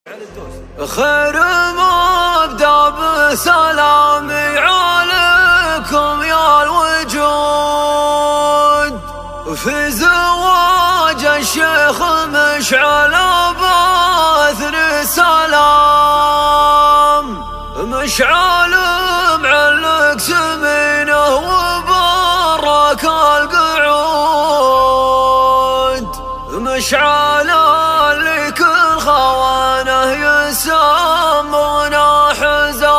خير مبدأ بسلامي عليكم يا الوجود، في زواج الشيخ مشعل باثني سلام. مشعل معلق سمينه وبرك القعود، مشعل اللي كل خوانه يسمونه حزام.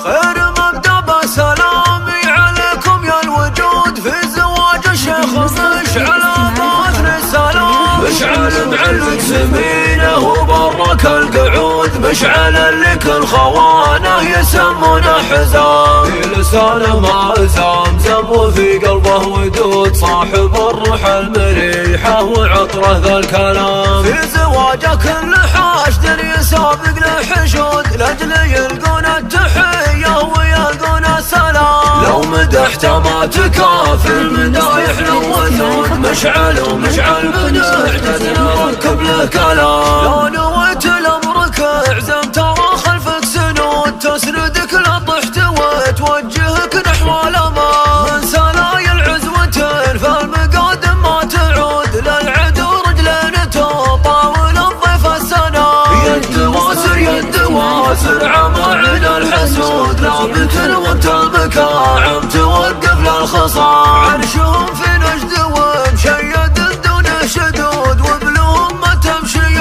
خير مبدأ بسلامي عليكم يا الوجود، في زواج الشيخ مشعل باثني سلام. مشعل معلق سمينه وبرك القعود، مشعل اللي كل خوانه يسمونه حزام. في لسانه ماء زمزم وفي قلبه ودود، صاحب الروح المريحة وعطره ذا الكلام. في زواجه كل حاشد يسابق لحشود، لاجل يلقون التحية ويلقون السلام. لو مدحته ما تكافي المدايح للوثود، مشعل ومشعل من اعجاز نركب له كلام. لو نويت لامرك اعزم ترى خلفك سنود، تسندك لا طحت وتوجهك نحو الأمام. من سلايا العزوة فالمقادم ما تعود، للعدو رجلين تطاول الضيف السنام. يد واسر يد واسر عماعن الحسود، لابت وانت المكاعم توقف للخصام. عرشهم في نجد ومشيد دون شدود، وبلهم ما تمشي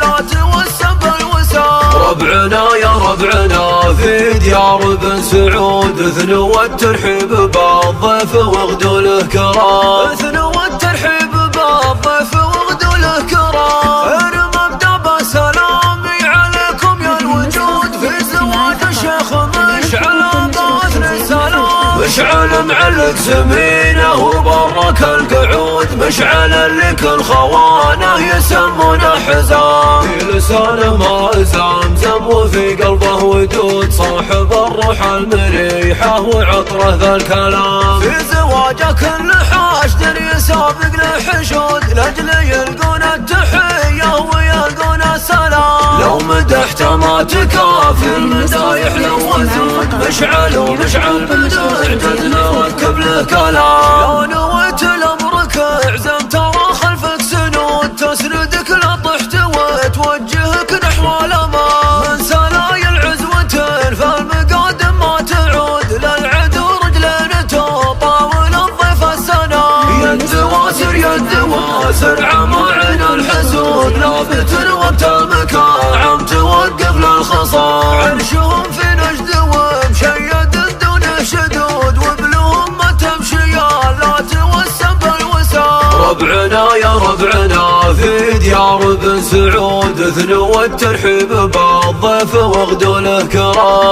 لا توسم بالوسام. ربعنا يا ربعنا في ديار بن سعود، اثنوا الترحيب بالضيف واغدوا له كرام. اثنوا الترحيب بالضيف واغدوا له كرام. خير مبدأ بسلامي عليكم يا الوجود، في زواج الشيخ مشعل باثني سلام. مشعل معلق سمينه وبرك القعود، مشعل اللي كل خوانه يسمونه حزام. في لسانه ماء زمزم وفي قلبه ودود، صاحب الروح المريحة وعطره ذا الكلام. في زواجه كل حاشد يسابق لحشود، لاجل يلقون التحية ويلقون السلام. لو مدحته ما تكافي المدايح للوثود، مشعل ومشعل من اعجاز نركب له كلام. لو نويت لامرك اعزم ترى خلفك سنود، تسندك لا طحت وتوجهك نحو الأمام. من سلايا العزوة فالمقادم ما تعود، للعدو رجلين تطاول الضيف السنام. يد واسر يد واسر عماعن الحسود، لابت وانت المكاعم توقف للخصام. عرشهم في نجد ومشيد دون شدود، وبلهم ما تمشي لا توسم بالوسام. ربعنا يا ربعنا في ديار بن سعود، اثنوا الترحيب بالضيف واغدوا له كرام.